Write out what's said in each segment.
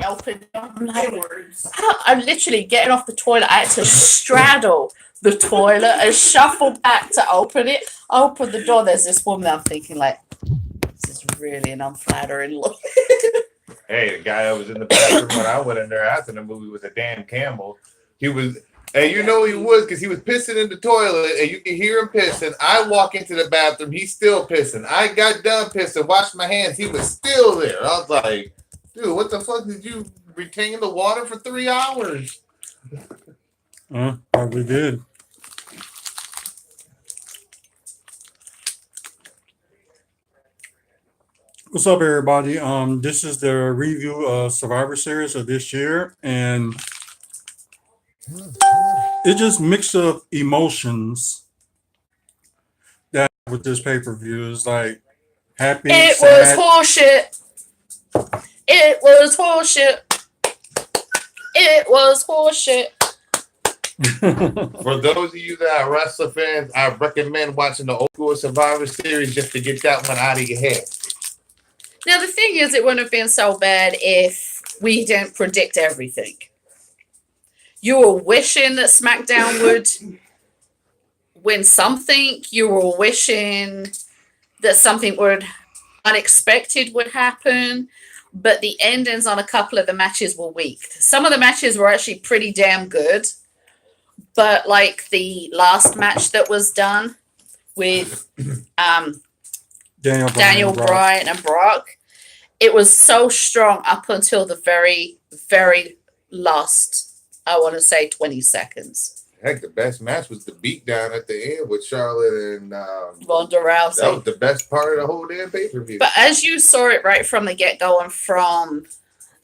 opened it. I'm like, I'm literally getting off the toilet. I had to straddle the toilet and shuffle back to open it. I open the door. There's this woman. I'm thinking like, this is really an unflattering look. Hey, the guy that was in the bathroom when I went in there after the movie was a damn camel. He was, and you know he was because he was pissing in the toilet, and you can hear him pissing. I walk into the bathroom, he's still pissing. I got done pissing, washed my hands, he was still there. I was like, dude, what the fuck did you retain the water for 3 hours? Probably did. What's up, everybody? This is the review of Survivor Series of this year, and it just mix of emotions that with this pay-per-view is like happy, It sad. was horseshit. It was horseshit. It was horseshit. For those of you that are wrestler fans, I recommend watching the old school Survivor Series just to get that one out of your head. Now, the thing is, it wouldn't have been so bad if we didn't predict everything. You were wishing that SmackDown would win something. You were wishing that something unexpected would happen. But the endings on a couple of the matches were weak. Some of the matches were actually pretty damn good. But like the last match that was done with Daniel Bryan and Brock, it was so strong up until the very, very last, I want to say 20 seconds. Heck, the best match was the beatdown at the end with Charlotte and Ronda Rousey. That was the best part of the whole damn pay-per-view. But as you saw it right from the get-go and from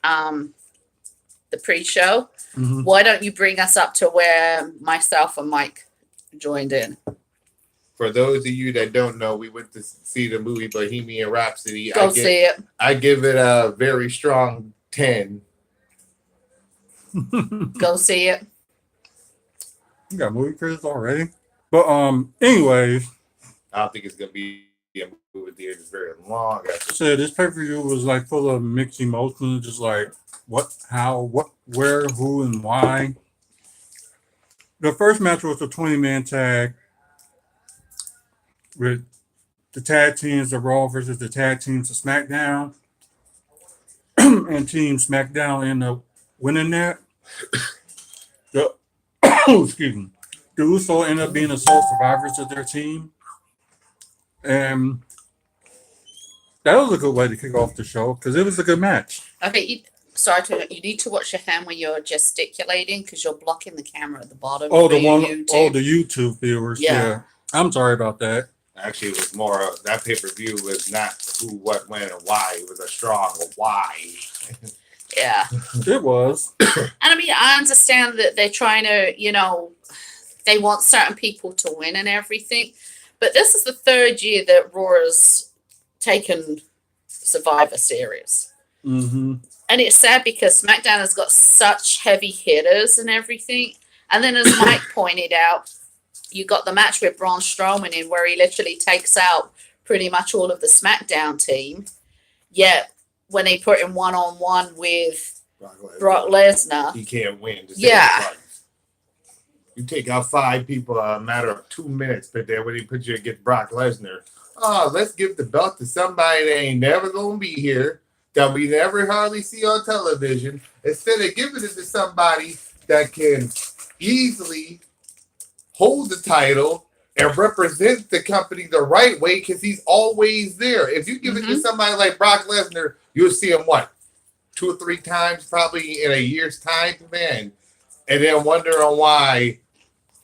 the pre-show, why don't you bring us up to where myself and Mike joined in? For those of you that don't know, we went to see the movie Bohemian Rhapsody. See it. I give it a very strong 10. Go see it. You got movie critics already? But anyways, I don't think it's gonna be a movie theater that's very long. I said this pay-per-view was like full of mixed emotions, just like what, how, what, where, who, and why. The first match was a 20-man tag with the tag teams of Raw versus the tag teams of SmackDown. And Team SmackDown ended up winning that. Excuse me. The Usos ended up being the sole survivors of their team. And that was a good way to kick off the show because it was a good match. Okay, you need to watch your hand when you're gesticulating because you're blocking the camera at the bottom. Oh, the YouTube viewers. Yeah. I'm sorry about that. Actually, it was more of that pay-per-view was not who, what, when, and why. It was a strong why. Yeah. It was. And I mean, I understand that they're trying to, they want certain people to win and everything. But this is the third year that Raw has taken Survivor Series. Mm-hmm. And it's sad because SmackDown has got such heavy hitters and everything. And then as Mike pointed out, you got the match with Braun Strowman in where he literally takes out pretty much all of the SmackDown team. Yet when they put him one-on-one with Brock Lesnar, he can't win. Yeah. You take out 5 people in a matter of 2 minutes, but then when he put you against Brock Lesnar, let's give the belt to somebody that ain't never going to be here, that we never hardly see on television, instead of giving it to somebody that can easily hold the title and represent the company the right way because he's always there. If you give it to somebody like Brock Lesnar, you'll see him, 2 or 3 times probably in a year's time, man. And then wondering why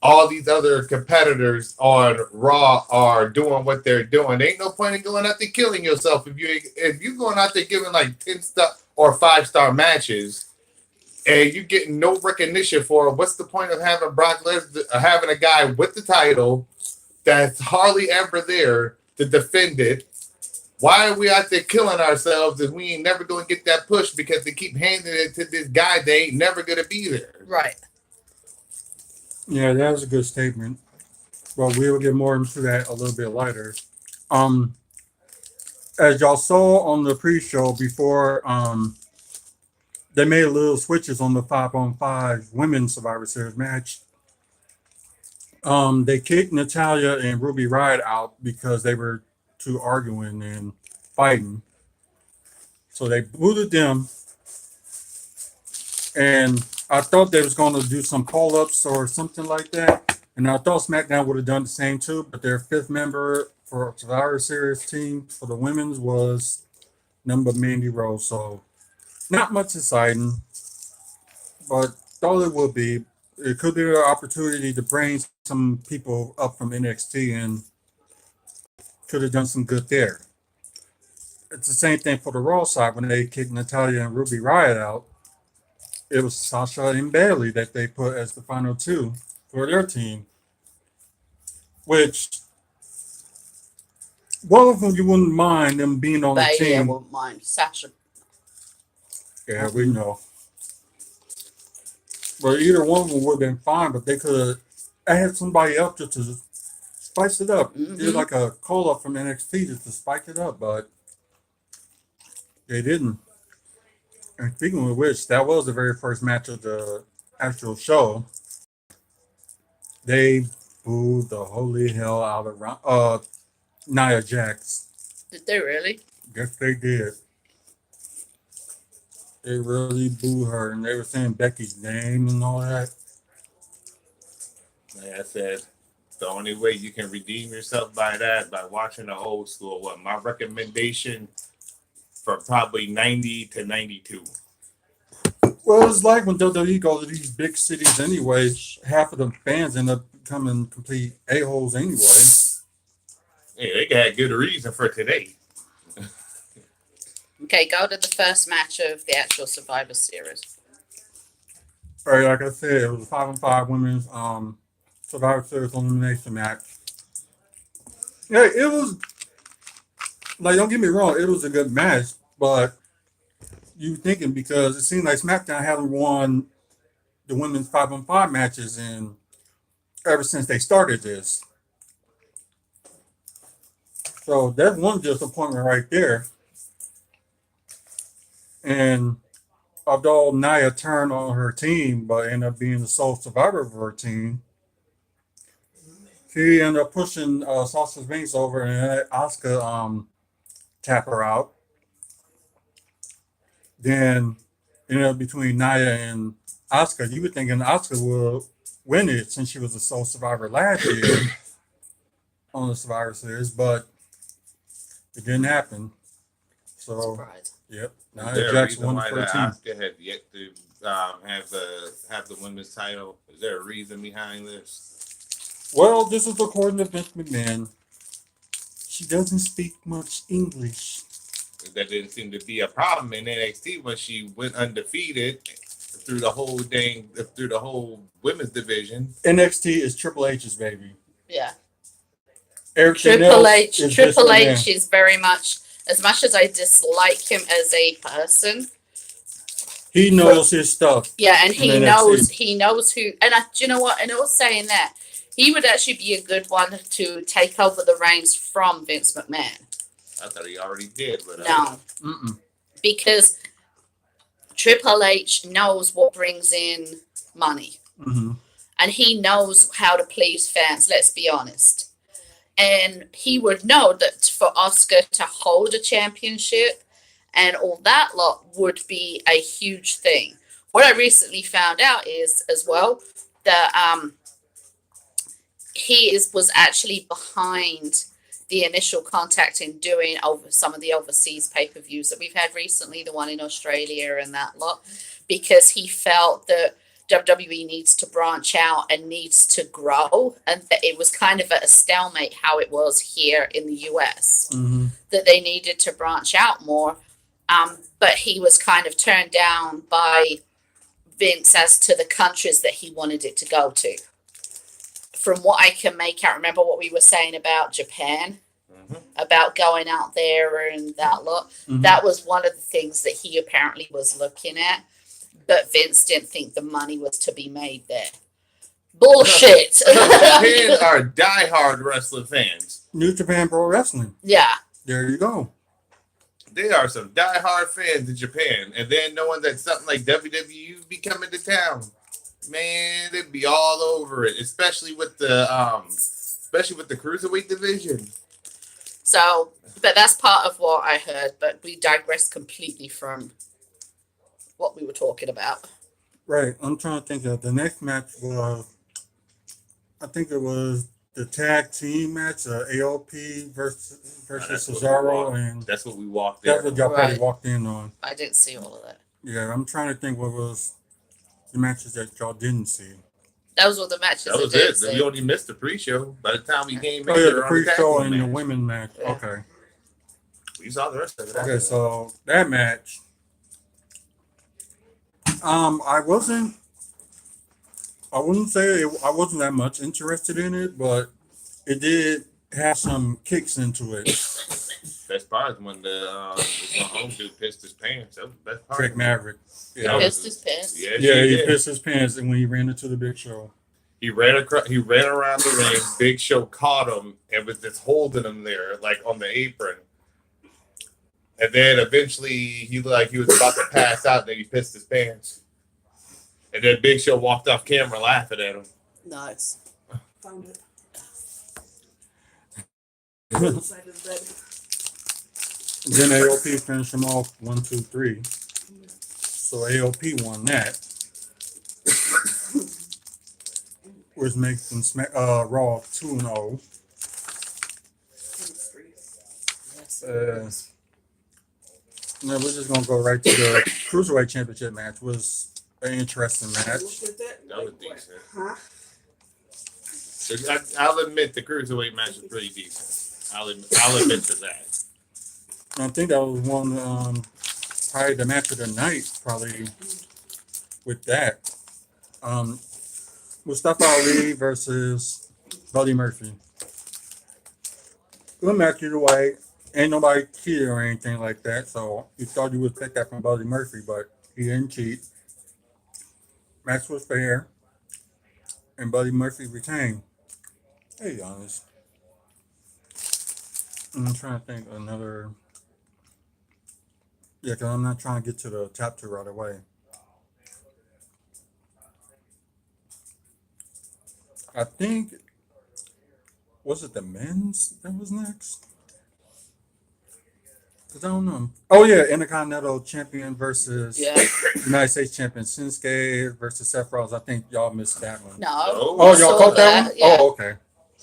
all these other competitors on Raw are doing what they're doing. There ain't no point in going out there killing yourself if you're going out there giving like 10-star or 5-star matches and you getting no recognition for it. What's the point of having Brock Lesnar, having a guy with the title that's hardly ever there to defend it? Why are we out there killing ourselves if we ain't never going to get that push because they keep handing it to this guy that ain't never going to be there? Right. Yeah, that was a good statement. Well, we will get more into that a little bit later. As y'all saw on the pre-show before they made little switches on the 5-on-5 women's Survivor Series match. They kicked Natalia and Ruby Riott out because they were too arguing and fighting. So they booted them, and I thought they was going to do some call-ups or something like that. And I thought SmackDown would have done the same too, but their fifth member for Survivor Series team for the women's was number Mandy Rose. So not much exciting, but thought it would be. It could be an opportunity to bring some people up from NXT and could have done some good there. It's the same thing for the Raw side when they kicked Natalia and Ruby Riott out. It was Sasha and Bayley that they put as the final two for their team, which one of them you wouldn't mind them being on the Bailey, I team. wouldn't mind. Sasha. Yeah, we know. But either one of them would have been fine, but they could have added somebody else just to spice it up. Did like a call up from NXT just to spike it up, but they didn't. And speaking of which, that was the very first match of the actual show. They booed the holy hell out of Nia Jax. Did they really? Yes, they did. They really booed her, and they were saying Becky's name and all that. Like I said, the only way you can redeem yourself by that by watching the old school one. My recommendation for probably 90 to 92. Well, it's like when WWE goes to these big cities anyway, half of the fans end up becoming complete a-holes anyway. Yeah, they got good reason for today. Okay, go to the first match of the actual Survivor Series. All right, like I said, it was a 5-on-5 women's Survivor Series elimination match. Yeah, it was, like, don't get me wrong, it was a good match, but you thinking because it seemed like SmackDown hadn't won the women's 5-on-5 matches in ever since they started this. So that's one disappointment right there. And although Nia turned on her team, but ended up being the sole survivor of her team, she ended up pushing Sasha Banks over and let Asuka tap her out. Then ended up between Nia and Asuka. You were thinking Asuka would win it since she was the sole survivor last year on the Survivor Series, but it didn't happen. So, Surprise. yep. Is Nia there a Jax reason won why for the the team. Asuka had yet to have the women's title? Is there a reason behind this? Well, this is according to Vince McMahon. She doesn't speak much English. That didn't seem to be a problem in NXT when she went undefeated through the whole women's division. NXT is Triple H's baby. Yeah. Everything Triple else H. is Triple Vince H McMahon. is very much as I dislike him as a person. He knows his stuff. Yeah, and in NXT. he knows who. And do you know what? And I was saying that he would actually be a good one to take over the reins from Vince McMahon. I thought he already did, but No, Mm-mm. because Triple H knows what brings in money. Mm-hmm. And he knows how to please fans, let's be honest. And he would know that for Asuka to hold a championship and all that lot would be a huge thing. What I recently found out is as well that he was actually behind the initial contact in doing over some of the overseas pay-per-views that we've had recently, the one in Australia and that lot, because he felt that WWE needs to branch out and needs to grow, and that it was kind of at a stalemate how it was here in the US, that they needed to branch out more. But he was kind of turned down by Vince as to the countries that he wanted it to go to. From what I can make out, remember what we were saying about Japan, about going out there and that lot. That was one of the things that he apparently was looking at. But Vince didn't think the money was to be made there. Bullshit. Japan are diehard wrestling fans. New Japan Pro Wrestling. Yeah. There you go. They are some diehard fans in Japan, and then knowing that something like WWE be coming to town, man, they'd be all over it. Especially with the cruiserweight division. So, but that's part of what I heard. But we digressed completely from what we were talking about. Right. I'm trying to think of the next match was, I think it was the tag team match, AOP versus Cesaro, and That's what we walked in. that's what y'all probably Right. walked in on. I didn't see all of that. Yeah, I'm trying to think what was the matches that y'all didn't see. Those were the matches. That was I did it. see. We only missed the pre-show. By the time we came in, Oh we yeah, were the on the tag pre-show team and the match. women match. Yeah. Okay. We saw the rest of it. Okay, so that match, I wouldn't say I wasn't that much interested in it, but it did have some kicks into it. Best part is when the home dude pissed his pants. That was the best part. Drake Maverick. He Yeah, pissed his pants. Yeah, yeah, he did. pissed his pants and when he ran into the Big Show. He ran around the ring. Big Show caught him and was just holding him there, like on the apron. And then eventually he looked like he was about to pass out, and then he pissed his pants. And then Big Show walked off camera laughing at him. Nice. Found it. Then Inside his bed. AOP finished him off 1, 2, 3. So AOP won that, which makes them Raw 2-0. Yes. No, we're just gonna go right to the Cruiserweight Championship match. Was an interesting match. Look at that. That was Like, what? decent. Huh? I'll admit the cruiserweight match was pretty decent. I'll admit to that. I think that was one, probably the match of the night, probably with that. Mustafa Ali versus Buddy Murphy. Good match either way. Ain't nobody cheated or anything like that, so you thought you would pick that from Buddy Murphy, but he didn't cheat. Match was fair, and Buddy Murphy retained. Hey, honest. I'm trying to think of another. Yeah, because I'm not trying to get to the top two right away. I think, was it the men's that was next? 'Cause I don't know. Oh yeah, Intercontinental Champion versus Yeah. United States Champion Shinsuke versus Seth Rollins. I think y'all missed that one. No. Oh, Oh, I y'all saw caught that one? Yeah. Oh, okay.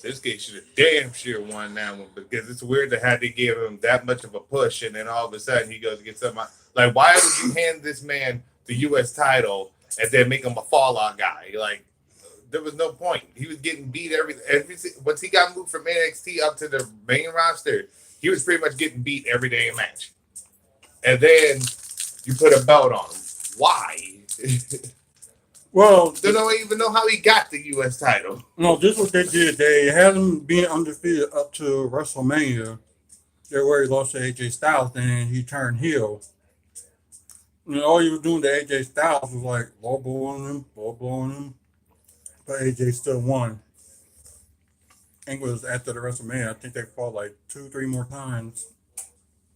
This guy should have damn sure won that one because it's weird to have to give him that much of a push and then all of a sudden he goes to get somebody. Like, why would you hand this man the U.S. title and then make him a fallout guy? Like, there was no point. He was getting beat every once he got moved from NXT up to the main roster, he was pretty much getting beat every day in match. And then you put a belt on him. Why? Well, Don't even know how he got the U.S. title. no, this is what they did. They had him being undefeated up to WrestleMania. Where he lost to AJ Styles, and he turned heel. And all he was doing to AJ Styles was like low blowing him, but AJ still won. I think it was after the WrestleMania. I think they fought like 2-3 more times,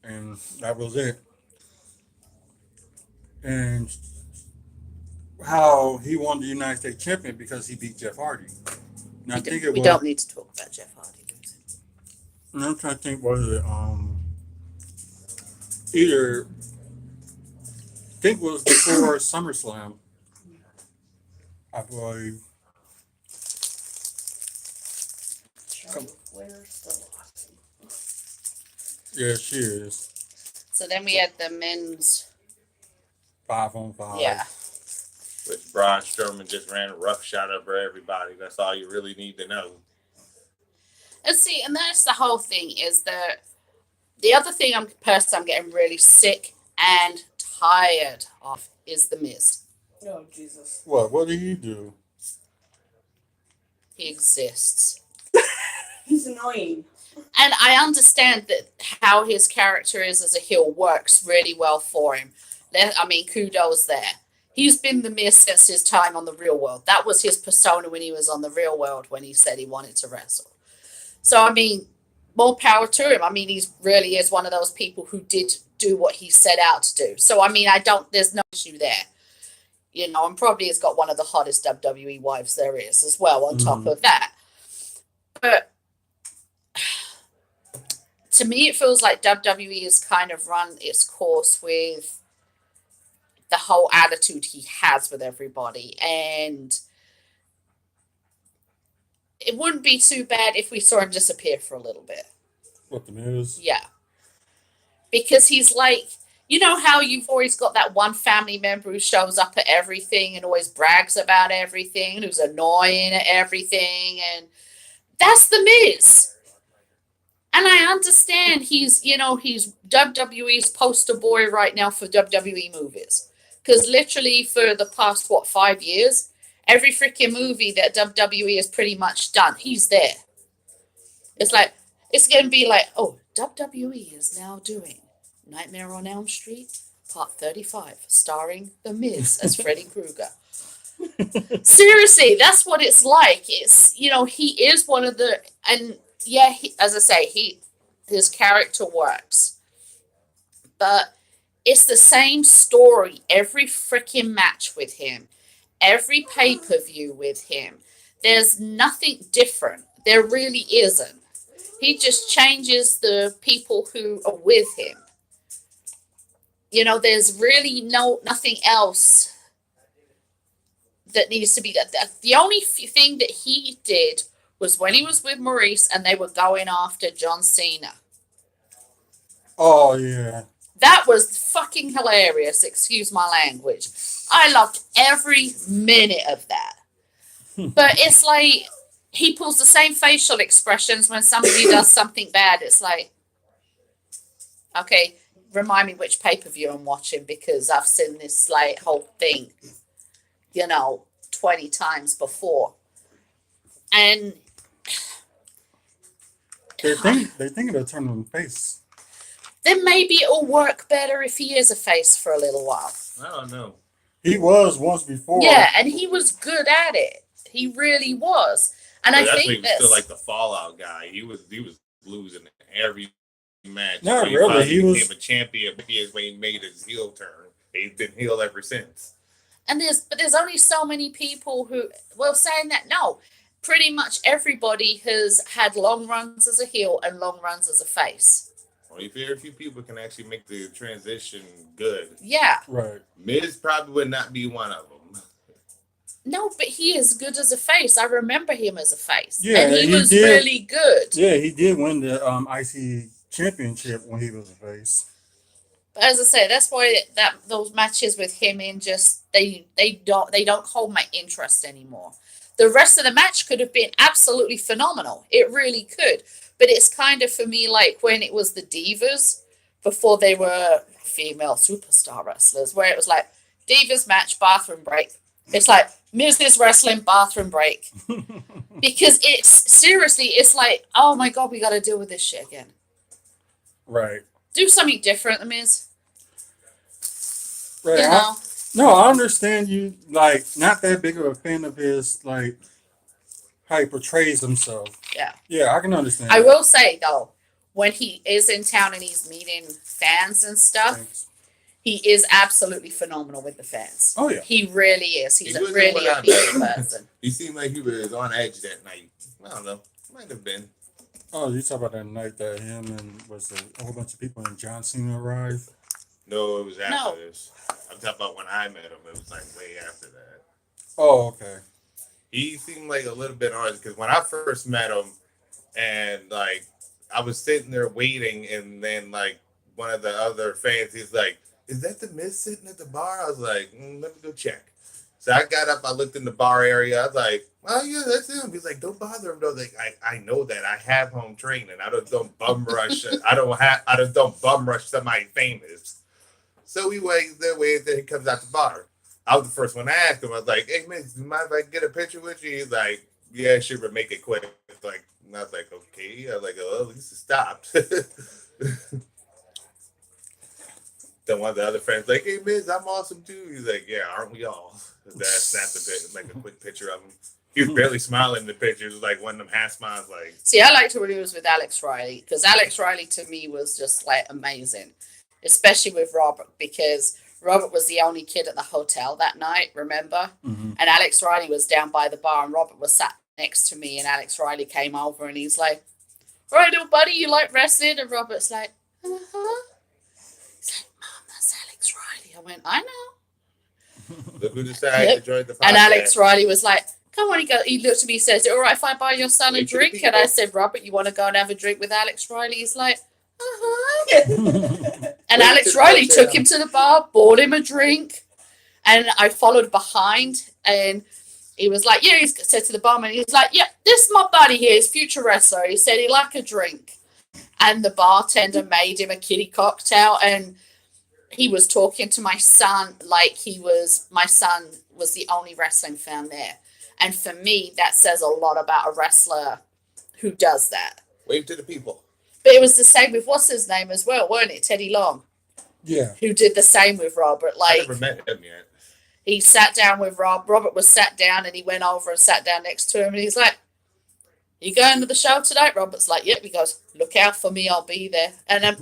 and that was it. And how he won the United States champion because he beat Jeff Hardy. And I think it We was. don't need to talk about Jeff Hardy. And I'm trying to think, was it either I think it was before SummerSlam, I believe. Charlotte Flair's still awesome. Yeah, she is. So then we had the men's. 5-on-5. Yeah. Which Braun Strowman just ran a rough shot over everybody. That's all you really need to know. And see, and that's the whole thing is that the other thing I'm getting really sick and tired of is the Miz. Oh, Jesus. What did he do? He exists. He's annoying. And I understand that how his character is as a heel works really well for him. I mean, kudos there. He's been the Miz since his time on the Real World. That was his persona when he was on the Real World when he said he wanted to wrestle. So, I mean, more power to him. I mean, he really is one of those people who did do what he set out to do. So, I mean, there's no issue there. You know, and probably has got one of the hottest WWE wives there is as well on top of that. But to me, it feels like WWE has kind of run its course with the whole attitude he has with everybody. And it wouldn't be too bad if we saw him disappear for a little bit. What the news? Yeah. Because he's like, you know how you've always got that one family member who shows up at everything and always brags about everything, who's annoying at everything, and that's the Miz. And I understand he's WWE's poster boy right now for WWE movies. Because literally for the past, 5 years, every freaking movie that WWE has pretty much done, he's there. It's like, it's going to be like, oh, WWE is now doing Nightmare on Elm Street, Part 35, starring The Miz as Freddy Krueger. Seriously, that's what it's like. It's, he is one of the, and yeah, as I say, his character works. But it's the same story every freaking match with him, every pay-per-view with him. There's nothing different. There really isn't. He just changes the people who are with him. There's really nothing else that needs to be done. The only thing that he did was when he was with Maurice and they were going after John Cena. Oh, yeah. That was fucking hilarious, excuse my language. I loved every minute of that. But it's like, he pulls the same facial expressions when somebody does something bad. It's like, okay, remind me which pay-per-view I'm watching, because I've seen this like whole thing, 20 times before. And they're thinking of turning him face. then maybe it'll work better if he is a face for a little while. I don't know. He was once before. Yeah, and he was good at it. He really was. And I think he was still like the Fallout guy. He was losing every match. Not he really. He became a champion when he made his heel turn. He's been heel ever since. And there's only so many people who, saying that, no, pretty much everybody has had long runs as a heel and long runs as a face. Only very few people can actually make the transition good. Yeah. Right. Miz probably would not be one of them. No, but he is good as a face. I remember him as a face. Yeah, and he was really good. Yeah, he did win the IC championship when he was a face. But as I say, that's why those matches with him in just they don't hold my interest anymore. The rest of the match could have been absolutely phenomenal. It really could. But it's kind of for me like when it was the Divas before they were female superstar wrestlers, where it was like Divas match, bathroom break. It's like Miz is wrestling, bathroom break. Because it's like, oh my God, we got to deal with this shit again. Right. Do something different, Miz. Right. No, I understand you, like, not that big of a fan of his, like, how he portrays himself. Yeah. Yeah, I can understand. I will say, though, when he is in town and he's meeting fans and stuff, Thanks. he is absolutely phenomenal with the fans. Oh, yeah. He really is. He's He was really a on people that. person. He seemed like he was on edge that night. I don't know. Might have been. Oh, you talk about that night that him and a whole bunch of people in John Cena arrived? No, it was after No. this. I'm talking about when I met him. It was like way after that. Oh, okay. He seemed like a little bit hard because when I first met him, and like I was sitting there waiting, and then like one of the other fans, he's like, "Is that the Miz sitting at the bar?" I was like, "Let me go check." So I got up, I looked in the bar area. I was like, "Oh yeah, that's him." He's like, "Don't bother him though." Like I know that I have home training. I don't bum rush. I just don't bum rush somebody famous. So he waits there, then he comes out the bar. I was the first one to ask him. I was like, "Hey, Miz, do you mind if I get a picture with you?" He's like, "Yeah, sure, but make it quick." Like, and I was like, "Okay." I was like, "Oh, at least it stopped." Then one of the other friends like, "Hey, Miz, I'm awesome too." He's like, "Yeah, aren't we all?" That snapped a bit, like a quick picture of him. He was barely smiling in the picture. It was like one of them half smiles, like. See, I liked it when he was with Alex Riley, because Alex Riley to me was just like amazing. especially with Robert, because Robert was the only kid at the hotel that night, remember? Mm-hmm. And Alex Riley was down by the bar, and Robert was sat next to me, and Alex Riley came over, and he's like, right, little buddy, you like wrestling? And Robert's like, uh-huh. He's like, Mom, that's Alex Riley. I went, I know. Look who decided Yep. to join the podcast. And Alex Riley was like, come on. He looked at me and says, is it all right if I buy your son a Wait for the drink? And I people. said, Robert, you want to go and have a drink with Alex Riley? He's like, uh-huh. And Wait Alex to Riley touch took him. him to the bar, bought him a drink, and I followed behind. And he was like, yeah, he said to the barman, he's like, yeah, this is my buddy here, his future wrestler. He said he'd like a drink. And the bartender made him a kiddie cocktail, and he was talking to my son like my son was the only wrestling fan there. And for me, that says a lot about a wrestler who does that. Wave to the people. But it was the same with what's his name as well, weren't it? Teddy Long, Yeah. who did the same with Robert. I Like, never met him yet. he sat down with Robert was sat down, and he went over and sat down next to him, and he's like, you going to the show tonight? Robert's like, yep. He goes, look out for me, I'll be there. And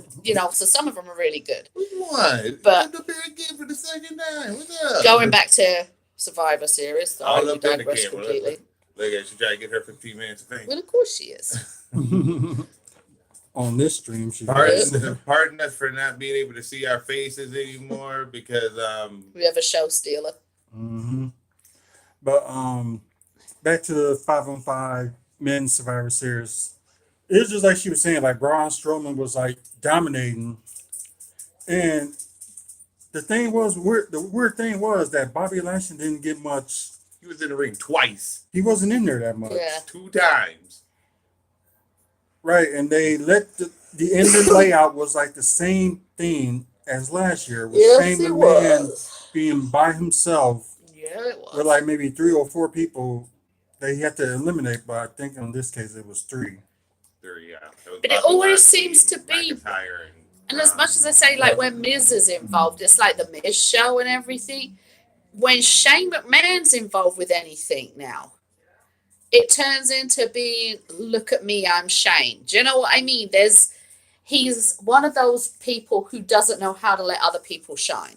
so some of them are really good. What? But- the bear again for the second time. What's up? Going back to Survivor Series, so All you up in the digress camera. completely. Look at she try to get her 15 minutes of fame. Well, of course she is. On this stream, she Pardon us for not being able to see our faces anymore because We have a show stealer. Mm-hmm. But back to the 5-on-5 men's Survivor Series. It was just like she was saying, like Braun Strowman was like dominating, and the weird thing was that Bobby Lashley didn't get much. he was in the ring twice, He wasn't in there that much, Yeah. 2 times. right? And they let the ending layout was like the same thing as last year, with Shane McMahon being by himself. Yeah, it was. With like maybe 3 or 4 people they had to eliminate, but I think in this case it was 3. There, yeah. was But it Bobby always Lashley, seems to be- McIntyre, And as much as I say, like, when Miz is involved, it's like the Miz show and everything. When Shane McMahon's involved with anything now, it turns into being, look at me, I'm Shane. Do you know what I mean? He's one of those people who doesn't know how to let other people shine.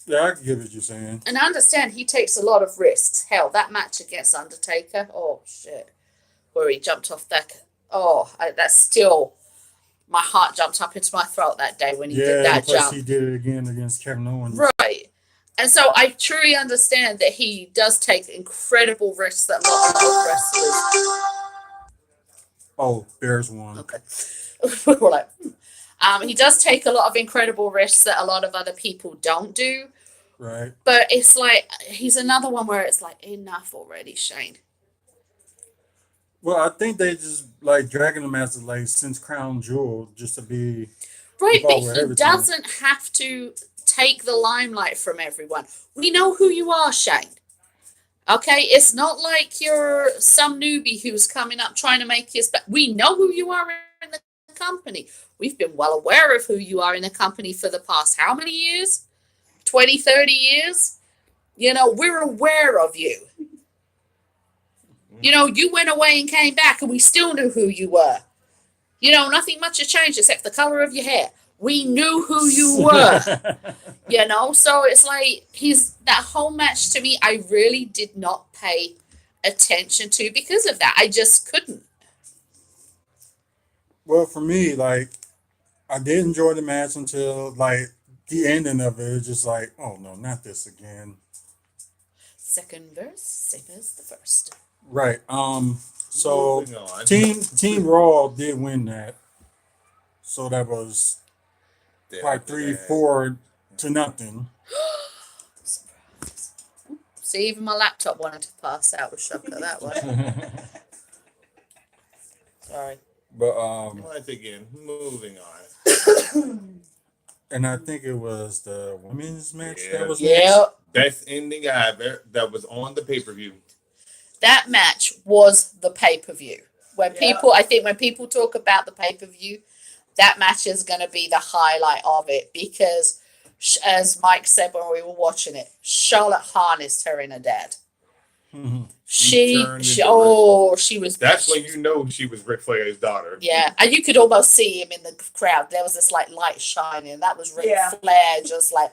Yeah, I get what you're saying. And I understand he takes a lot of risks. Hell, that match against Undertaker, oh, shit. Where he jumped off that. That's still... My heart jumped up into my throat that day when he did that plus jump. he did it again against Kevin Owens. Right. And so I truly understand that he does take incredible risks that a lot of wrestlers. Oh, Bears won. Okay. We're like, he does take a lot of incredible risks that a lot of other people don't do. Right. But it's like, he's another one where it's like, enough already, Shane. Well, I think they just like dragging him as like since Crown Jewel just to be Right, but involved with he everything. doesn't have to take the limelight from everyone. We know who you are, Shane. Okay, it's not like you're some newbie who's coming up trying to make his. But we know who you are in the company. We've been well aware of who you are in the company for the past how many years? 20, 30 years? We're aware of you. You went away and came back, and we still knew who you were. Nothing much has changed except the color of your hair. We knew who you were. So it's like that whole match to me, I really did not pay attention to because of that. I just couldn't. Well, for me, like I did enjoy the match until like the ending of it. It was just like, oh no, not this again. Second verse, same as the first. Right. So Moving on. Team Raw did win that. So that was Yeah, like 3-4 to nothing. Surprise. See, even my laptop wanted to pass out with shock at that one. Sorry. But Once again, moving on. and I think it was the women's match Yeah. that was Yeah, Best ending ever that was on the pay-per-view. that match was the pay-per-view. When Yeah. people talk about the pay-per-view, that match is going to be the highlight of it because, as Mike said when we were watching it, Charlotte harnessed her inner dad. Mhm. She turned she into oh she was That's when you know she was Ric Flair's daughter. yeah, and you could almost see him in the crowd. There was this like light shining. That was Ric Yeah. Flair, just like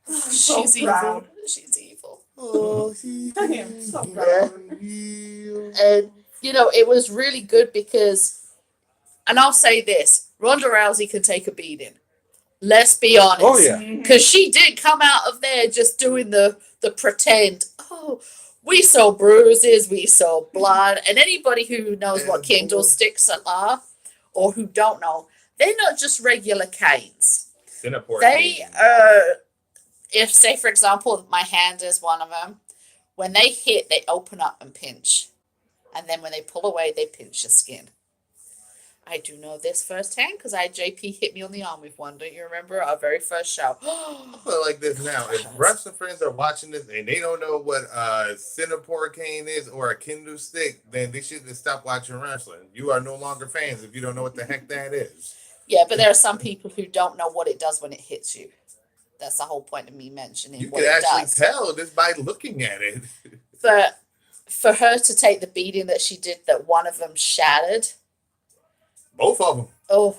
So she's proud. evil. She's evil. Oh, I am so Yeah. proud. And you know, it was really good because, and I'll say this: Ronda Rousey can take a beating. Let's be honest. Oh yeah. Because she did come out of there just doing the pretend. Oh, we saw bruises, we saw blood, and anybody who knows what candlesticks are, or who don't know, they're not just regular canes. Singapore They cane. if say for example, my hand is one of them. When they hit, they open up and pinch, and then when they pull away, they pinch your skin. I do know this firsthand because I had JP hit me on the arm with one. Don't you remember our very first show? I feel like this now. If wrestling friends are watching this and they don't know what a Singapore cane is or a Kindle stick, then they should stop watching wrestling. You are no longer fans if you don't know what the heck that is. Yeah, but there are some people who don't know what it does when it hits you. That's the whole point of me mentioning You what can it actually does. tell just by looking at it. But for her to take the beating that she did, that one of them shattered. Both of them. Oh,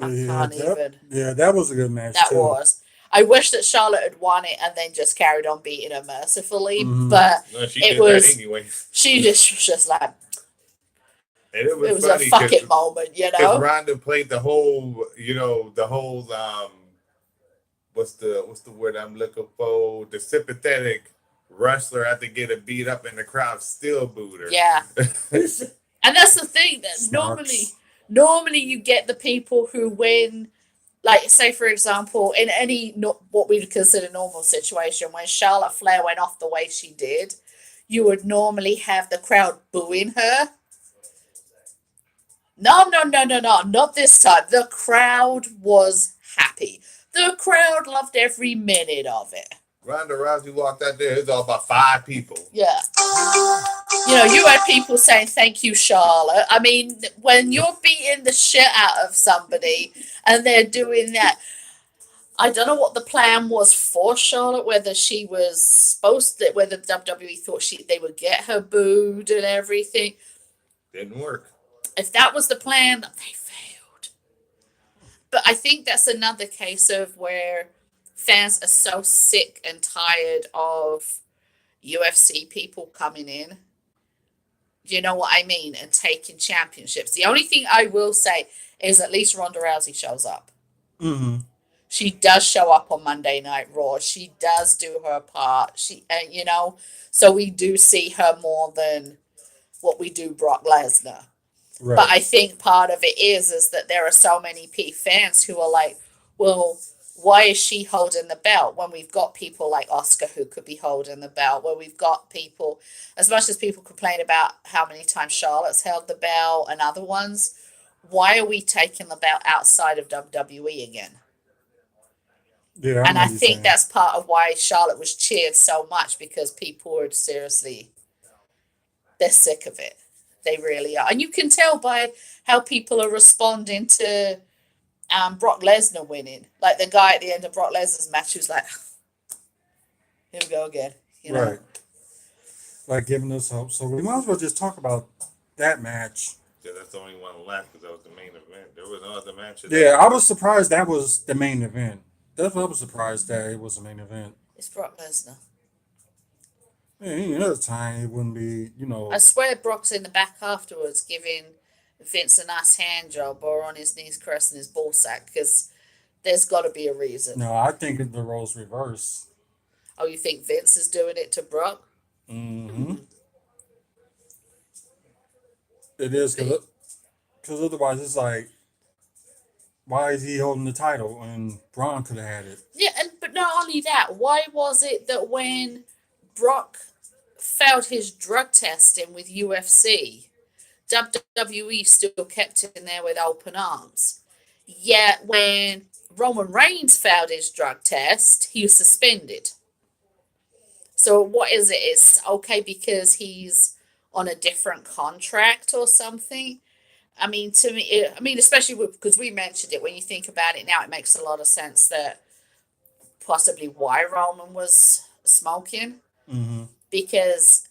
I Yeah, can't even. Yeah, that was a good match That too. was. I wish that Charlotte had won it and then just carried on beating her mercifully. Mhm. But No, she it did was. that anyway. She just was just like. And it was It was funny a fuck it moment, you because know. Ronda played the whole, what's the word I'm looking for? The sympathetic wrestler had to get a beat up and the crowd still booed her. Yeah. And that's the thing that Snarks. normally you get the people who win, like say for example, in any what we would consider normal situation, when Charlotte Flair went off the way she did, you would normally have the crowd booing her. No, not this time. The crowd was happy. The crowd loved every minute of it. Ronda Rousey walked out there. It was all about 5 people. Yeah. You know, you had people saying, thank you, Charlotte. I mean, when you're beating the shit out of somebody and they're doing that, I don't know what the plan was for Charlotte, whether she was supposed to, whether WWE thought they would get her booed and everything. Didn't work. If that was the plan, they failed. But I think that's another case of where fans are so sick and tired of UFC people coming in. You know what I mean? And taking championships. The only thing I will say is at least Ronda Rousey shows up. Mm-hmm. She does show up on Monday Night Raw. She does do her part. So we do see her more than what we do Brock Lesnar. Right. But I think part of it is that there are so many fans who are like, well, why is she holding the belt when we've got people like Oscar who could be holding the belt, where we've got people, as much as people complain about how many times Charlotte's held the belt and other ones, why are we taking the belt outside of WWE again? Yeah, And I think that's part of why Charlotte was cheered so much, because people were seriously, they're sick of it. They really are. And you can tell by how people are responding to Brock Lesnar winning. Like the guy at the end of Brock Lesnar's match who's like, here we go again. You know? Right. Like giving us hope. So we might as well just talk about that match. Yeah, that's the only one left because that was the main event. There was no other matches. Yeah, I was surprised that was the main event. That's what I was surprised that it was the main event. It's Brock Lesnar. Yeah, any other time it wouldn't be, I swear Brock's in the back afterwards giving Vince a nice hand job or on his knees caressing his ball sack, because there's got to be a reason. No, I think the roles reverse. Oh, you think Vince is doing it to Brock? Mm-hmm. It is, because otherwise it's like, why is he holding the title and Braun could have had it? Yeah, but not only that, why was it that when Brock failed his drug testing with UFC, WWE still kept him there with open arms? Yet when Roman Reigns failed his drug test, he was suspended. So what is it? It's okay because he's on a different contract or something? I mean, to me, especially because we mentioned it, when you think about it now, it makes a lot of sense that possibly why Roman was smoking. Mm-hmm. because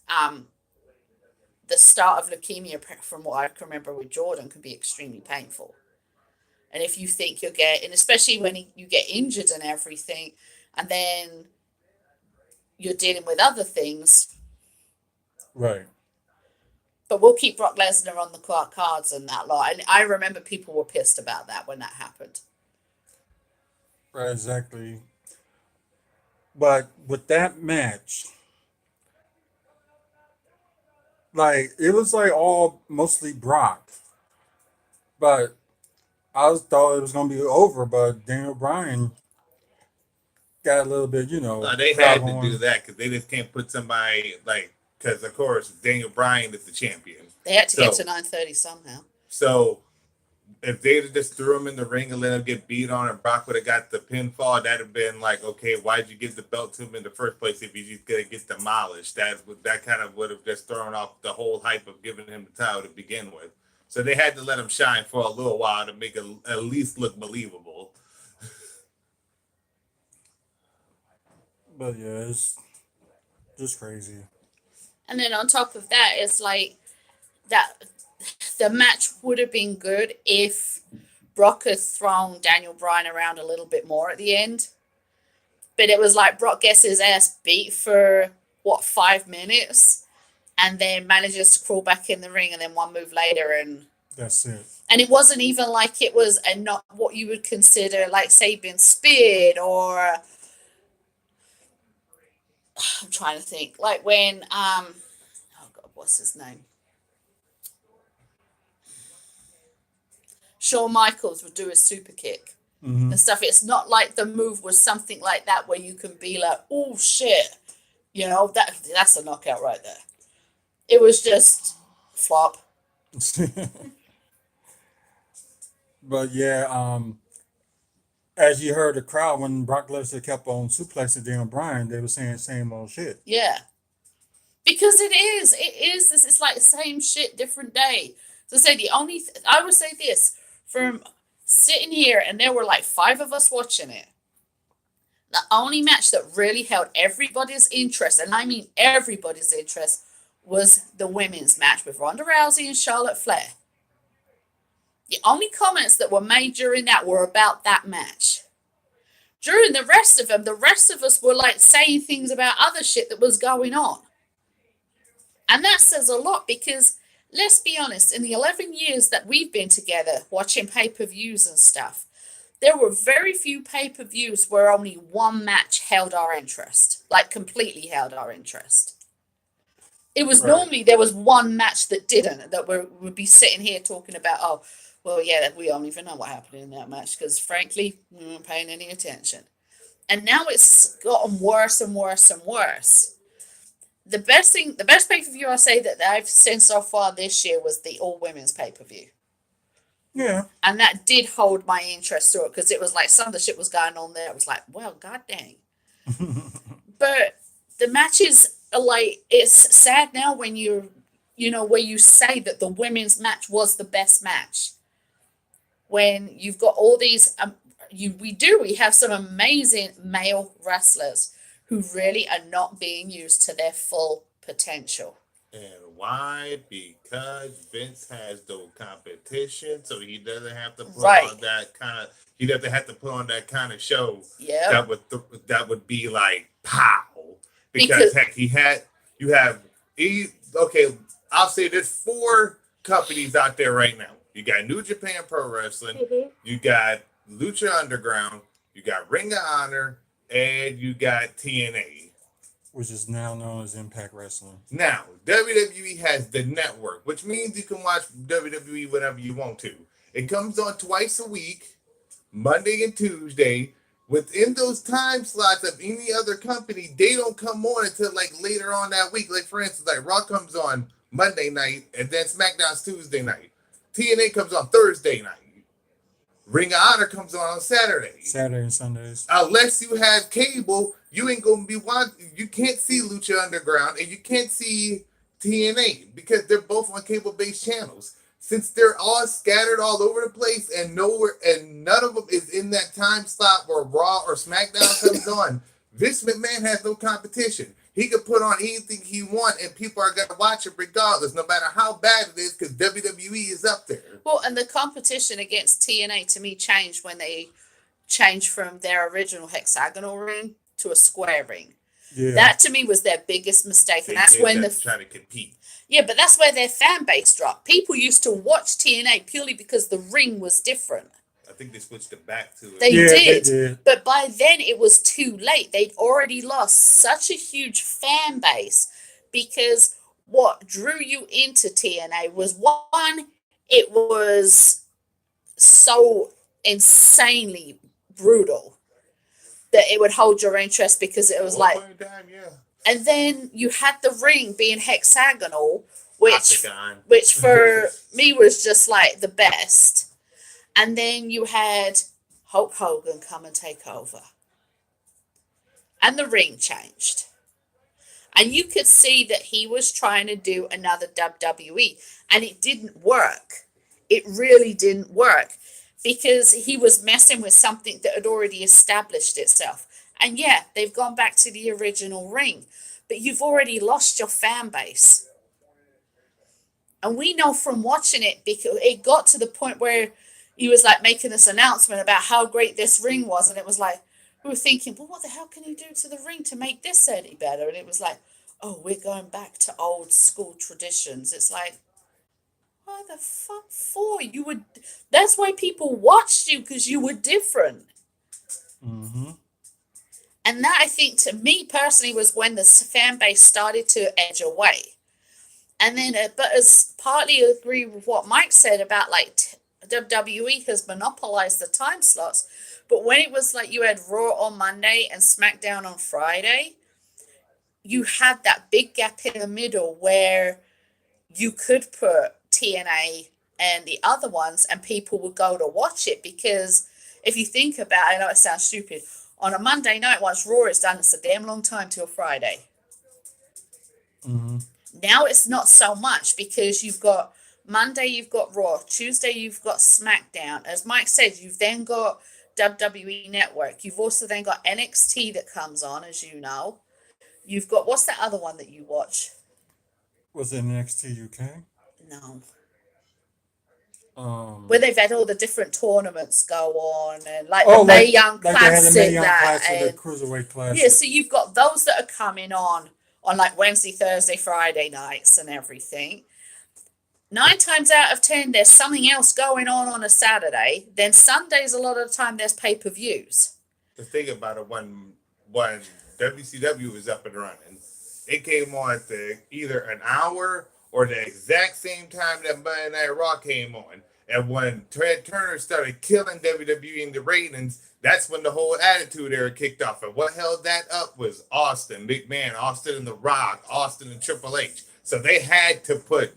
the start of leukemia, from what I can remember with Jordan, can be extremely painful. And if you think you're getting, especially when you get injured and everything, and then you're dealing with other things. Right. But we'll keep Brock Lesnar on the cards and that lot. And I remember people were pissed about that when that happened. Right, exactly. But with that match, like it was like all mostly Brock. But I thought it was gonna be over, but Daniel Bryan got a little bit, They crowd had to do going. that because they just can't put somebody like, because of course Daniel Bryan is the champion. They had to get So to 9:30 somehow. so if they'd have just threw him in the ring and let him get beat on and Brock would have got the pinfall, that'd have been like, okay, why'd you give the belt to him in the first place if he's just gonna get demolished? That kind of would have just thrown off the whole hype of giving him the title to begin with. So they had to let him shine for a little while to make it at least look believable. But yeah, it's just crazy. And then on top of that, it's like that the match would have been good if Brock had thrown Daniel Bryan around a little bit more at the end. But it was like Brock gets his ass beat for, 5 minutes? And then manages to crawl back in the ring, and then one move later, and That's it. it wasn't even like it was not what you would consider, like, say, being speared, or I'm trying to think, like when oh god, what's his name? Shawn Michaels would do a super kick Mm-hmm. and stuff. It's not like the move was something like that where you can be like, oh shit, that's a knockout right there. It was just flop. But yeah, as you heard the crowd when Brock Lesnar kept on suplexing Daniel Bryan, they were saying same old shit. Yeah. Because it is. It's like the same shit, different day. So say I would say this, from sitting here, and there were like 5 of us watching it. The only match that really held everybody's interest, and I mean everybody's interest, was the women's match with Ronda Rousey and Charlotte Flair. The only comments that were made during that were about that match. During the rest of them, the rest of us were like saying things about other shit that was going on. And that says a lot, because let's be honest, in the 11 years that we've been together watching pay-per-views and stuff, there were very few pay-per-views where only one match held our interest, like completely held our interest. It was Right. normally there was one match that didn't, that would be sitting here talking about, oh, well, yeah, we don't even know what happened in that match because, frankly, we weren't paying any attention. And now it's gotten worse and worse and worse. The best pay-per-view I say that I've seen so far this year was the all-women's pay-per-view. Yeah. And that did hold my interest through it, because it was like some of the shit was going on there. It was like, well, god dang. But the matches are like, it's sad now when where you say that the women's match was the best match. When you've got all these, we have some amazing male wrestlers who really are not being used to their full potential. And why? Because Vince has no competition, so he doesn't have to put Right. on that kind of. He doesn't have to put on that kind of show Yeah. that would be like pow. Because heck, okay. I'll say there's 4 companies out there right now. You got New Japan Pro Wrestling, you got Lucha Underground, you got Ring of Honor, and you got TNA. Which is now known as Impact Wrestling. Now, WWE has the network, which means you can watch WWE whenever you want to. It comes on twice a week, Monday and Tuesday. Within those time slots of any other company, they don't come on until like later on that week. Like, for instance, like Raw comes on Monday night, and then SmackDown's Tuesday night. TNA comes on Thursday night. Ring of Honor comes on Saturday. Saturday and Sundays. Unless you have cable, you ain't gonna be watching. You can't see Lucha Underground and you can't see TNA because they're both on cable-based channels. Since they're all scattered all over the place and none of them is in that time slot where Raw or SmackDown comes on, Vince McMahon has no competition. He could put on anything he wants, and people are gonna watch it regardless, no matter how bad it is, because WWE is up there. Well, and the competition against TNA to me changed when they changed from their original hexagonal ring to a square ring. Yeah. That to me was their biggest mistake, and that's when trying to compete. Yeah, but that's where their fan base dropped. People used to watch TNA purely because the ring was different. I think they switched it back to it. They Yeah, they did. did. But by then it was too late. They'd already lost such a huge fan base because what drew you into TNA was one, it was so insanely brutal that it would hold your interest because it was One like, time, yeah. and then you had the ring being hexagonal, which Octagon. which for me was just like the best. And then you had Hulk Hogan come and take over. And the ring changed. And you could see that he was trying to do another WWE. And it didn't work. It really didn't work. Because he was messing with something that had already established itself. And yeah, they've gone back to the original ring. But you've already lost your fan base. And we know from watching it, because it got to the point where he was like making this announcement about how great this ring was. And it was like, we were thinking, well, what the hell can he do to the ring to make this any better? And it was like, oh, we're going back to old school traditions. It's like, why the fuck for? You would, that's why people watched you, because you were different. Mm-hmm. And that, I think, to me personally, was when the fan base started to edge away. And then, but as partly agree with what Mike said about like WWE has monopolized the time slots. But when it was like you had Raw on Monday and SmackDown on Friday, you had that big gap in the middle where you could put TNA and the other ones and people would go to watch it. Because if you think about it, I know it sounds stupid, on a Monday night, once Raw is done, it's a damn long time till Friday. Mm-hmm. Now it's not so much because you've got Monday, you've got Raw. Tuesday, you've got SmackDown. As Mike said, you've then got WWE Network. You've also then got NXT that comes on, as you know. You've got, what's that other one that you watch? Was it NXT UK? No. Um, Where they've had all the different tournaments go on and like oh, the Mae like, Young like they had the Classic. Mae Young Classic, And, the Cruiserweight Classic. yeah, so you've got those that are coming on like Wednesday, Thursday, Friday nights and everything. 9 times out of 10, there's something else going on a Saturday. Then Sundays, a lot of the time, there's pay-per-views. The thing about it, when WCW was up and running, it came on at either an hour or the exact same time that Monday Night Raw came on. And when Ted Turner started killing WWE in the ratings, that's when the whole Attitude Era kicked off. And what held that up was Austin, McMahon, Austin and The Rock, Austin and Triple H. So they had to put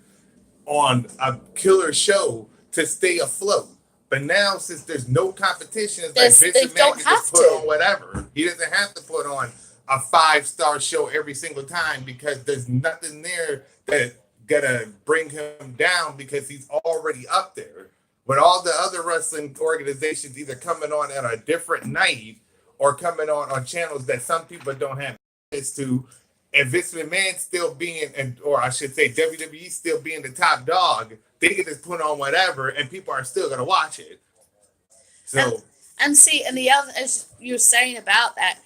on a killer show to stay afloat. But now, since there's no competition, it's like Vince McMahon can just put on whatever. He doesn't have to put on a 5-star show every single time because there's nothing there that gonna bring him down because he's already up there. But all the other wrestling organizations either coming on at a different night or coming on channels that some people don't have access to, and Vince McMahon still being, or I should say WWE still being the top dog, they can just put on whatever and people are still gonna watch it. So and see, and the other, as you were saying about that,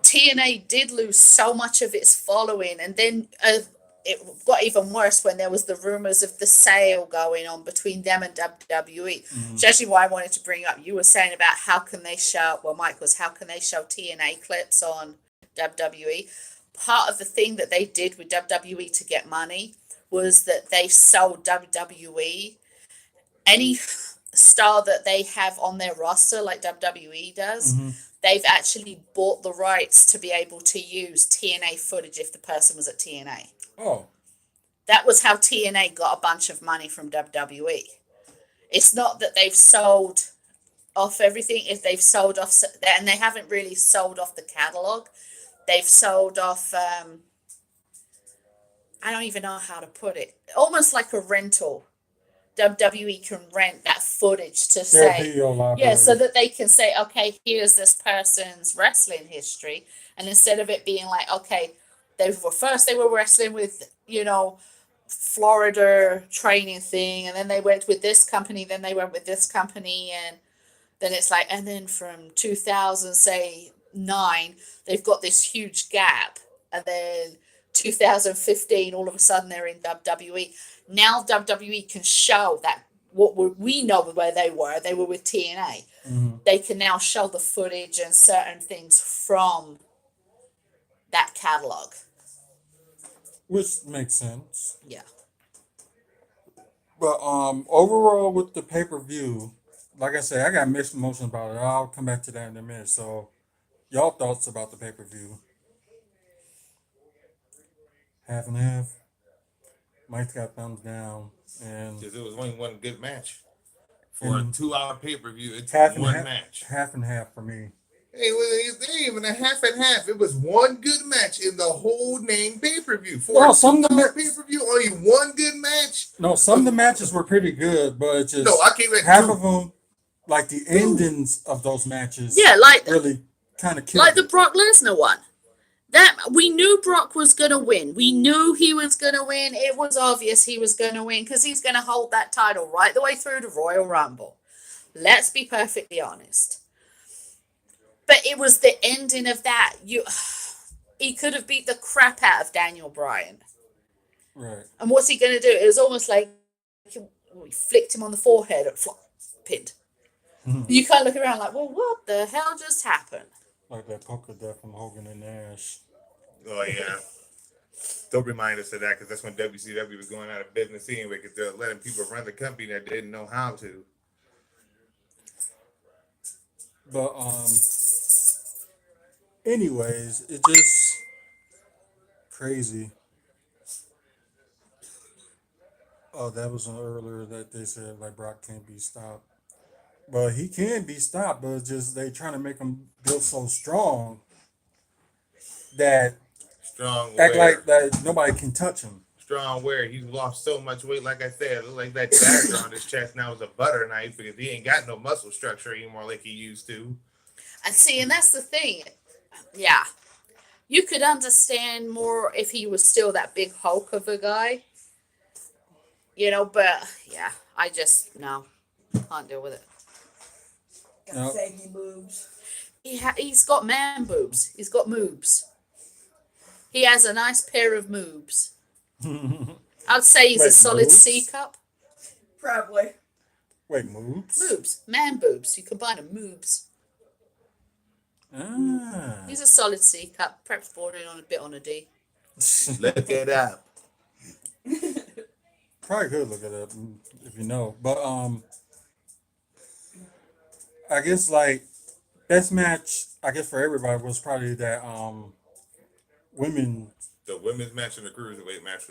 TNA did lose so much of its following, and then it got even worse when there was the rumors of the sale going on between them and WWE. Mm-hmm. Which actually why I wanted to bring up. You were saying about how can they show, well, Mike was, how can they show TNA clips on WWE? Part of the thing that they did with WWE to get money was that they sold WWE any star that they have on their roster, like WWE does. Mm-hmm. They've actually bought the rights to be able to use TNA footage if the person was at TNA. Oh. That was how TNA got a bunch of money from WWE. It's not that they've sold off everything. If they've sold off, and they haven't really sold off the catalog. They've sold off, I don't even know how to put it, almost like a rental. WWE can rent that footage to Their say, video library. yeah, so that they can say, okay, here's this person's wrestling history. And instead of it being like, okay, they were wrestling with, Florida training thing, and then they went with this company, then they went with this company, and then it's like, and then from 2000, say 9, they've got this huge gap, and then 2015, all of a sudden they're in WWE. Now WWE can show that we know where they were with TNA. Mm-hmm. They can now show the footage and certain things from that catalog. Which makes sense. Yeah. But overall with the pay-per-view, like I said, I got mixed emotions about it. I'll come back to that in a minute. So, y'all thoughts about the pay-per-view? Half and half. Mike's got thumbs down, and Because it was only one good match. For a 2-hour pay-per-view, it's half and one half, match. half and half for me. Hey, it ain't even a half and half. It was one good match in the whole name pay-per-view. For No, a some of the 2-hour pay-per-view, only one good match. No, some of the matches were pretty good, but it's just No, I came at half 2. of them, like the endings of those matches, Yeah, like really kind of killed like the it. Brock Lesnar one. That we knew Brock was gonna win. We knew he was gonna win. It was obvious he was gonna win because he's gonna hold that title right the way through the Royal Rumble. Let's be perfectly honest. But it was the ending of that. He could have beat the crap out of Daniel Bryan. Right. And what's he gonna do? It was almost like we flicked him on the forehead and pinned. Mhm. You kind of look around like, well, what the hell just happened? Like that poker death from Hogan and Nash. Oh, yeah. Don't remind us of that because that's when WCW was going out of business anyway because they're letting people run the company that didn't know how to. But anyways, it just crazy. Oh, that was earlier that they said like Brock can't be stopped. But he can be stopped, but it's just they trying to make him build so strong that Strong act wear. like that nobody can touch him. Strong wear. He's lost so much weight. Like I said, it look like that dagger on his chest now is a butter knife because he ain't got no muscle structure anymore like he used to. And see, and that's the thing. Yeah. You could understand more if he was still that big Hulk of a guy. But yeah, I just, no, can't deal with it. Got Nope. saggy boobs. He's got man boobs. He's got moobs. He has a nice pair of moobs. I'd say he's a Wait, solid moobs? C cup. Probably. Wait, moves? Moobs. Man boobs. You combine them, moobs. Ah. He's a solid C cup, perhaps bordering on a bit on a D. Look it up. Probably could look it up if you know. But I guess like best match I guess for everybody was probably that women. The women's match and the cruiserweight match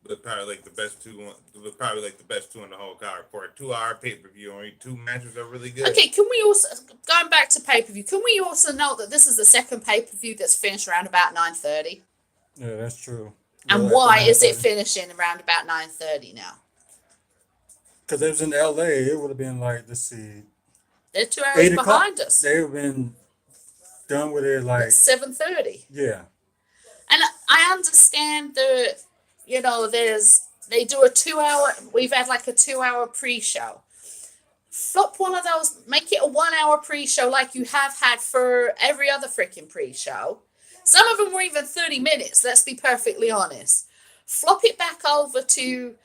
was probably like the best two. Was probably like the best two in the whole card for a 2-hour pay-per-view. Only 2 matches are really good. Okay, can we also, going back to pay-per-view, can we also note that this is the second pay-per-view that's finished around about 9:30? Yeah, that's true. And why is it finishing around about 9:30 now? Because it was in LA, it would have been like, let's see, They're 2 hours 8 o'clock. behind us. They would have been done with it like, It's 7:30. yeah. And I understand they do a 2-hour, we've had like a 2-hour pre-show. Flop one of those, make it a 1-hour pre-show like you have had for every other freaking pre-show. Some of them were even 30 minutes, let's be perfectly honest. Flop it back over to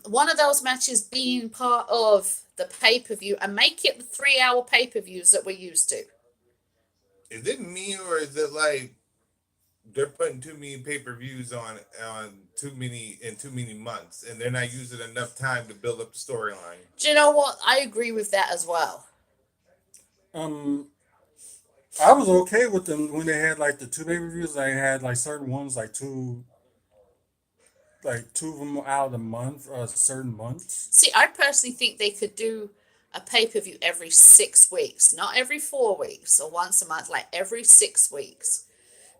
one of those matches being part of the pay-per-view and make it the 3-hour pay-per-views that we're used to. Is it me or is it like they're putting too many pay-per-views on too many months and they're not using enough time to build up the storyline? Do you know what? I agree with that as well. I was okay with them when they had like the 2 pay-per-views. They had like certain ones, like two of them out of the month, certain months. See, I personally think they could do a pay-per-view every 6 weeks, not every 4 weeks or once a month, like every 6 weeks.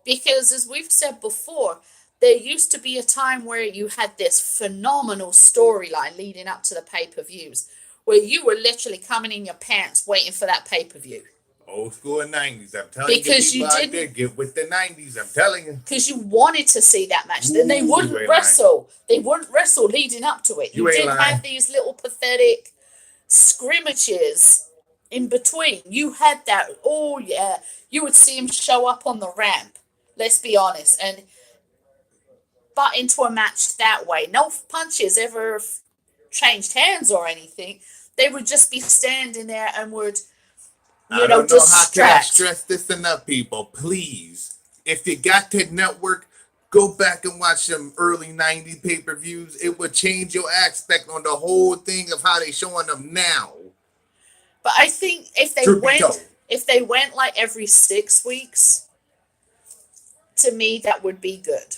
Because as we've said before, there used to be a time where you had this phenomenal storyline leading up to the pay-per-views, where you were literally coming in your pants waiting for that pay-per-view. Old school 90s. I'm telling Because you, you people out there, didn't- get with the 90s. I'm telling you. Because you wanted to see that match. Then they Ooh, you wouldn't ain't wrestle. They wouldn't wrestle leading up to it. You You ain't didn't lying. have these little pathetic scrimmages in between. You had that. Oh yeah, you would see him show up on the ramp. Let's be honest, and butt into a match that way. No punches ever changed hands or anything. They would just be standing there and would, I don't know how can I distract. stress this enough, people. Please, if you got that network, go back and watch some early 90s pay-per-views. It would change your aspect on the whole thing of how they showing them now. But I think if Truth be told. they went like every 6 weeks, to me that would be good.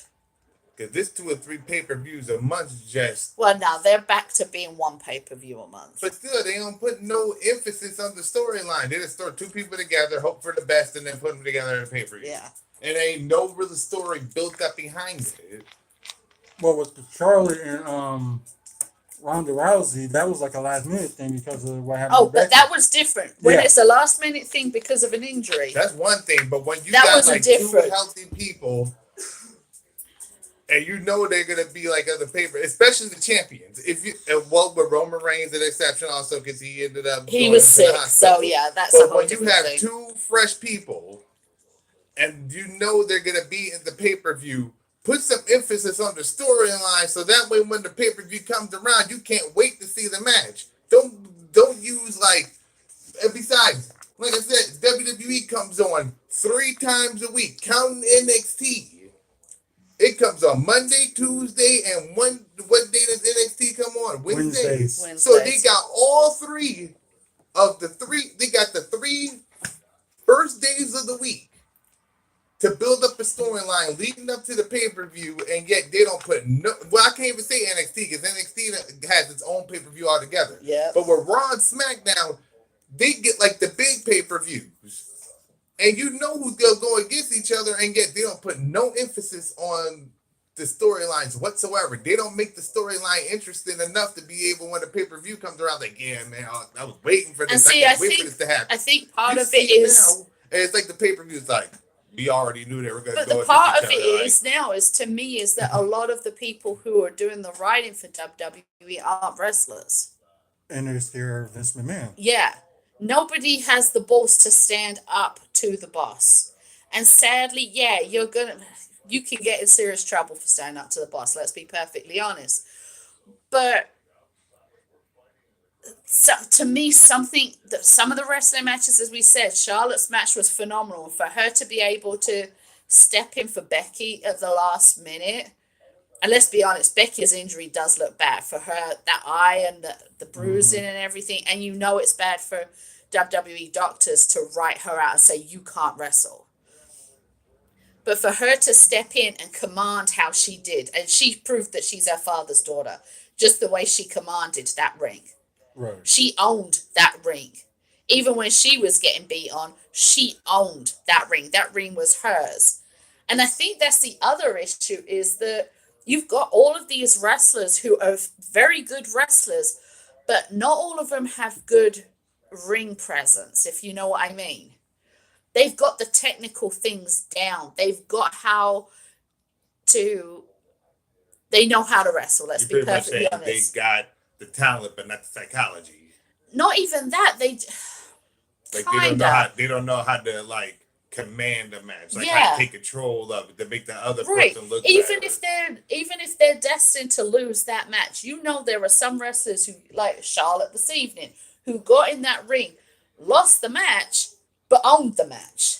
Because this 2 or 3 pay-per-views a month just... Well, now they're back to being one pay-per-view a month. But still, they don't put no emphasis on the storyline. They just throw 2 people together, hope for the best, and then put them together in a pay-per-view. Yeah. And ain't no real story built up behind it. Well, with the Charlotte and Ronda Rousey, that was like a last minute thing because of what happened. Oh, to but Becky. that was different. When Yeah. it's a last minute thing because of an injury. That's one thing, but when you That got was a like different- 2 healthy people, and you know they're gonna be like other paper, especially the champions. If you well, with Roman Reigns an exception also because he ended up He going was to the sick, hospital. so yeah, that's a But whole when you different have thing. 2 fresh people, and you know they're gonna be in the pay-per-view, put some emphasis on the storyline so that way when the pay-per-view comes around, you can't wait to see the match. Don't use like. And besides, like I said, WWE comes on 3 times a week. Counting NXT. It comes on Monday, Tuesday, and what day does NXT come on? Wednesdays. So they got all 3 of the 3. They got the 3 first days of the week to build up the storyline leading up to the pay-per-view, and yet they don't put no. Well, I can't even say NXT because NXT has its own pay-per-view altogether. Yeah. But with Raw and SmackDown, they get like the big pay-per-views. And you know who's going to go against each other, and yet they don't put no emphasis on the storylines whatsoever. They don't make the storyline interesting enough to be able, when the pay-per-view comes around, like, yeah, man, I was waiting for this. And see, I can't wait for this to happen. I think part You of it see is, now, and it's like the pay-per-view is like, we already knew they were going to but go the against part each of other. it like, is now is to me is that a lot of the people who are doing the writing for WWE aren't wrestlers. And there's their Vince McMahon. Yeah. Nobody has the balls to stand up to the boss. And sadly, yeah, you can get in serious trouble for standing up to the boss, let's be perfectly honest. But so, to me, some of the wrestling matches, as we said, Charlotte's match was phenomenal. For her to be able to step in for Becky at the last minute, and let's be honest, Becky's injury does look bad for her, that eye and the bruising and everything, and you know it's bad for WWE doctors to write her out and say, you can't wrestle. But for her to step in and command how she did, and she proved that she's her father's daughter, just the way she commanded that ring. Right. She owned that ring. Even when she was getting beat on, she owned that ring. That ring was hers. And I think that's the other issue, is that you've got all of these wrestlers who are very good wrestlers, but not all of them have good ring presence, if you know what I mean. They've got the technical things down. They've got they know how to wrestle, let's be perfectly honest. They got the talent, but not the psychology. Not even that, they don't know how to like command a match, like how Yeah. to take control of it to make the other Right. person look Even better. if they're destined to lose that match, you know there are some wrestlers who, like Charlotte this evening, who got in that ring, lost the match, but owned the match.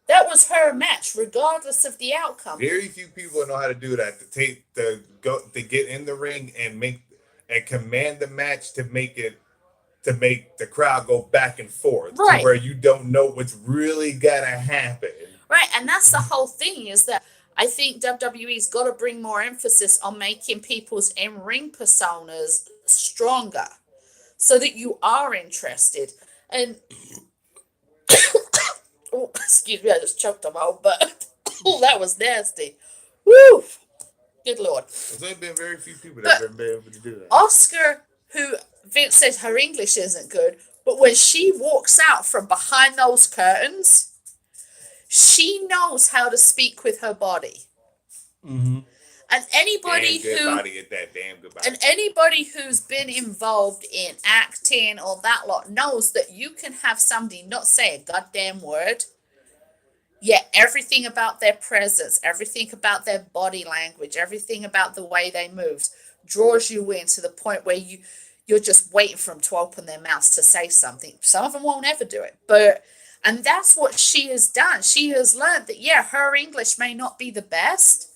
That was her match, regardless of the outcome. Very few people know how to do that. To get in the ring and command the match to make the crowd go back and forth, Right. to where you don't know what's really gonna happen. Right, and that's the whole thing, is that I think WWE's got to bring more emphasis on making people's in-ring personas stronger so that you are interested. And oh, excuse me, I just choked on my own butt. Oh, that was nasty. Woo! Good Lord. There's only been very few people that have been able to do that. Oscar, who Vince said her English isn't good, but when she walks out from behind those curtains, she knows how to speak with her body. Mm-hmm. And anybody Damn good who body at that. Damn good body. and anybody who's been involved in acting or that lot knows that you can have somebody not say a goddamn word, yet everything about their presence, everything about their body language, everything about the way they move draws you in to the point where you're just waiting for them to open their mouths to say something. Some of them won't ever do it, and that's what she has done. She has learned that, yeah, her English may not be the best,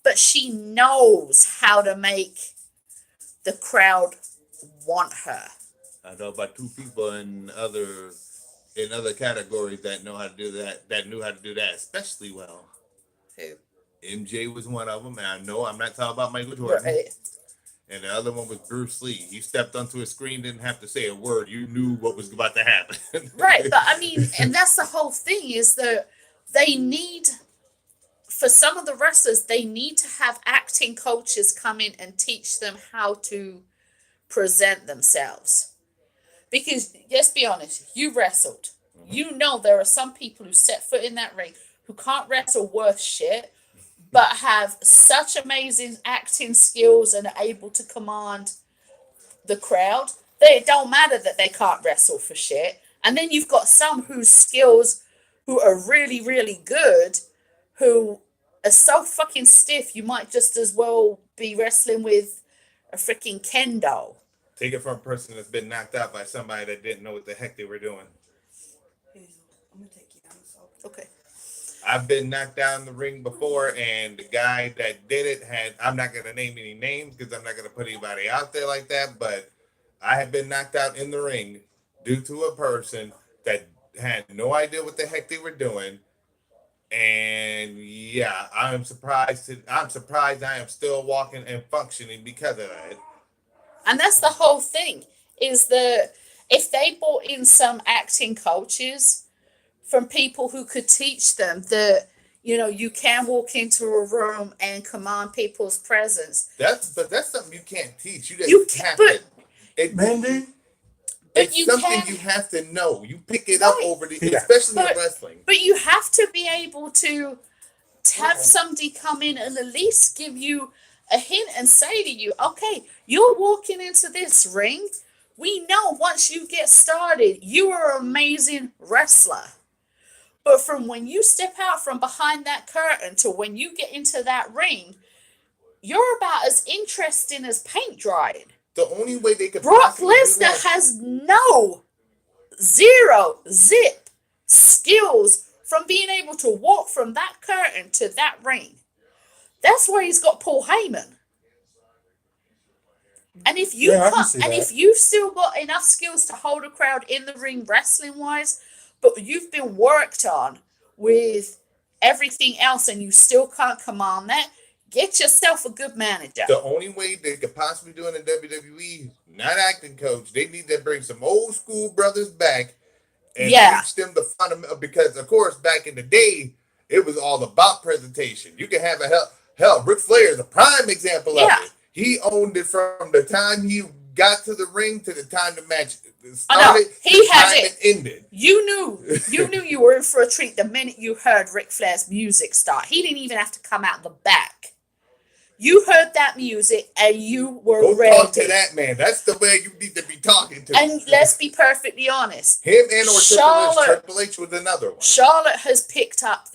but she knows how to make the crowd want her. I know about two people in other categories that know how to do that. That knew how to do that especially well. Who? MJ was one of them, and I know I'm not talking about Michael Jordan. Right. And the other one was Bruce Lee. He stepped onto a screen, didn't have to say a word. You knew what was about to happen. Right, but I mean, and that's the whole thing is that they need. For some of the wrestlers, they need to have acting coaches come in and teach them how to present themselves. Because, let's be honest, you wrestled. You know there are some people who set foot in that ring who can't wrestle worth shit, but have such amazing acting skills and are able to command the crowd. It don't matter that they can't wrestle for shit. And then you've got some whose skills who are really, really good, who are so fucking stiff, you might just as well be wrestling with a freaking kendo. Take it from a person that's been knocked out by somebody that didn't know what the heck they were doing. I'm gonna take you down the salt. Okay. I've been knocked down in the ring before, and the guy that did it I'm not going to name any names because I'm not going to put anybody out there like that, but I have been knocked out in the ring due to a person that had no idea what the heck they were doing. And yeah, I'm surprised I am still walking and functioning because of that. And that's the whole thing, is that if they brought in some acting coaches from people who could teach them that, you can walk into a room and command people's presence. That's something you can't teach. You have can't, to. Mandy? It's you something can, you have to know. You pick it up right. over the, Yeah. especially in wrestling. But you have to be able to have somebody come in and at least give you a hint and say to you, okay, you're walking into this ring. We know once you get started, you are an amazing wrestler. But from when you step out from behind that curtain to when you get into that ring, you're about as interesting as paint drying. The only way they could Brock possibly do Lesnar that- has zero skills from being able to walk from that curtain to that ring. That's where he's got Paul Heyman. And if you Yeah, I can can't, see and that. if you've still got enough skills to hold a crowd in the ring wrestling wise, but you've been worked on with everything else and you still can't command that, get yourself a good manager. The only way they could possibly do it in WWE, not acting coach, they need to bring some old school brothers back and teach them the fundamental. Because of course, back in the day, it was all about presentation. You can have hell. Ric Flair is a prime example of it. He owned it from the time he got to the ring to the time the match started. He had it. Ended. You knew you were in for a treat the minute you heard Ric Flair's music start. He didn't even have to come out the back. You heard that music and you were ready. Talk to that man. That's the way you need to be talking to. And let's be perfectly honest. Him and or Triple H was another one. Charlotte has picked up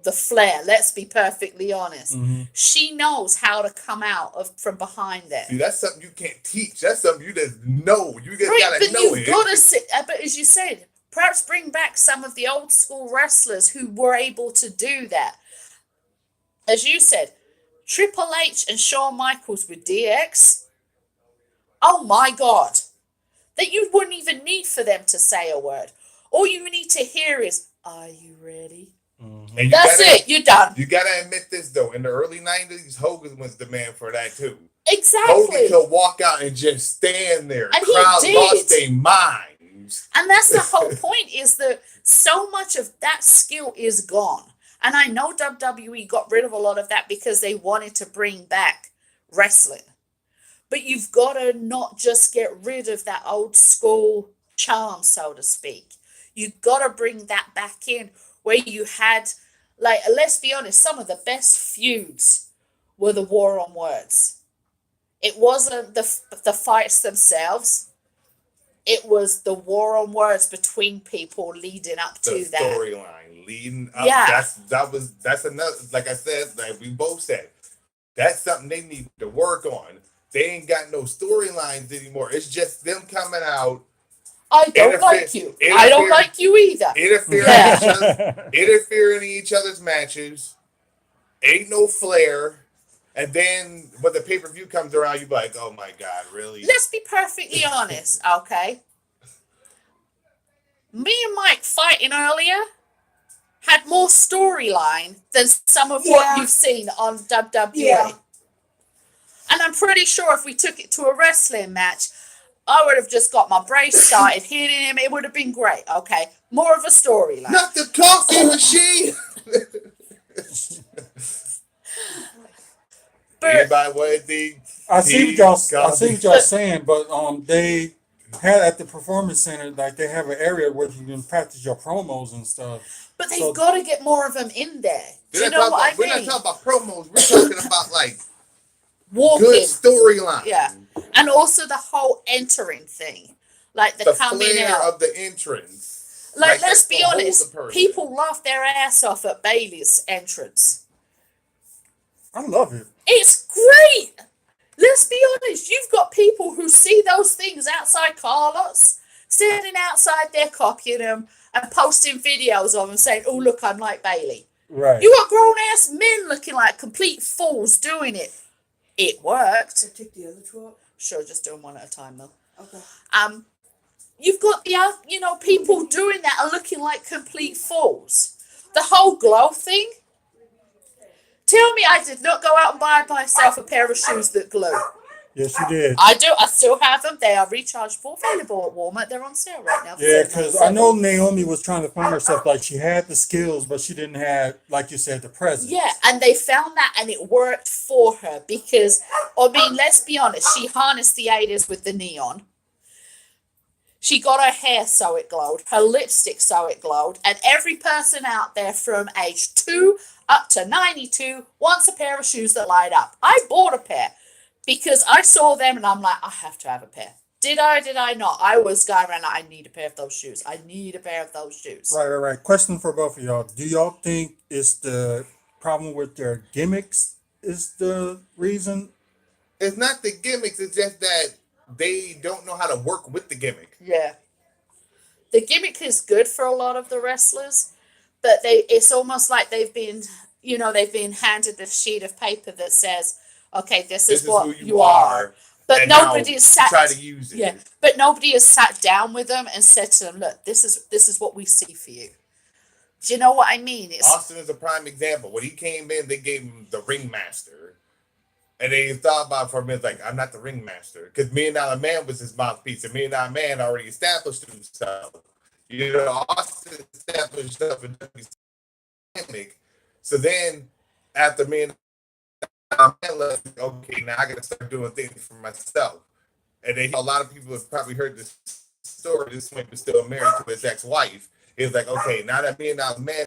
the flair. Let's be perfectly honest. Mm-hmm. She knows how to come out from behind there. See, that's something you can't teach. That's something you just know. You just gotta know it. But as you said, perhaps bring back some of the old school wrestlers who were able to do that. As you said, Triple H and Shawn Michaels with DX. Oh my God. That you wouldn't even need for them to say a word. All you need to hear is, "Are you ready?" Mm-hmm. That's it. You're done. You gotta admit this though. In the early 90s, Hogan was the man for that too. Exactly. Hogan could walk out and just stand there. And Crowd he did. lost their minds. And that's the whole point, is that so much of that skill is gone. And I know WWE got rid of a lot of that because they wanted to bring back wrestling. But you've got to not just get rid of that old school charm, so to speak. You've got to bring that back in where you had, like, let's be honest, some of the best feuds were the war on words. It wasn't the fights themselves. It was the war on words between people leading up The to that. storyline leading up. Yeah. That's another, like I said, like we both said, that's something they need to work on. They ain't got no storylines anymore. It's just them coming out. I don't like you. I don't like you either. Interfering in each other's matches. Ain't no flair. And then when the pay-per-view comes around, you be like, oh my God, really? Let's be perfectly honest, okay? Me and Mike fighting earlier had more storyline than some of what you've seen on WWE. Yeah. And I'm pretty sure if we took it to a wrestling match, I would have just got my brace started hitting him. It would have been great, okay? More of a storyline. Not the coffee machine! But Anybody want anything? I see what y'all saying, but they had at the performance center, like they have an area where you can practice your promos and stuff. But they've got to get more of them in there. Do you We're know what I mean? We're not talking about promos. We're talking about like walking. Good storyline. Yeah. And also the whole entering thing. Like the coming flair out of the entrance. Like let's be honest, people laugh their ass off at Bayley's entrance. I love it. It's great. Let's be honest. You've got people who see those things outside car lots, standing outside there copying them and posting videos of them saying, oh, look, I'm like Bayley. Right. You got grown-ass men looking like complete fools doing it. It worked. So take the other 12. Sure, just doing one at a time, though. Okay. You've got the, people doing that are looking like complete fools. The whole glow thing. Tell me I did not go out and buy myself a pair of shoes that glow. Yes, you did. I do. I still have them. They are rechargeable, available at Walmart. They're on sale right now. Yeah, because I know Naomi was trying to find herself, like she had the skills, but she didn't have, like you said, the presence. Yeah, and they found that and it worked for her because, let's be honest, she harnessed the 80s with the neon. She got her hair so it glowed, her lipstick so it glowed, and every person out there from age 2 up to 92 wants a pair of shoes that light up. I bought a pair because I saw them and I'm like, I have to have a pair. Did I not? I was going around like, I need a pair of those shoes. I need a pair of those shoes. Right. Question for both of y'all. Do y'all think it's the problem with their gimmicks is the reason? It's not the gimmicks, it's just that they don't know how to work with the gimmick. Yeah. The gimmick is good for a lot of the wrestlers, but it's almost like they've been handed this sheet of paper that says, okay, this is what who you are. But nobody has sat try to use it. Yeah. But nobody has sat down with them and said to them, look, this is what we see for you. Do you know what I mean? Austin is a prime example. When he came in, they gave him the ringmaster. And they thought about for a minute, like, I'm not the ringmaster. Because $1 Million Man was his mouthpiece. And $1 Million Man already established himself. Austin established himself in WWE. So then, after $1 Million Man left, okay, now I got to start doing things for myself. And then a lot of people have probably heard this story. This man was still married to his ex-wife. It's like, okay, now that $1 Million Man,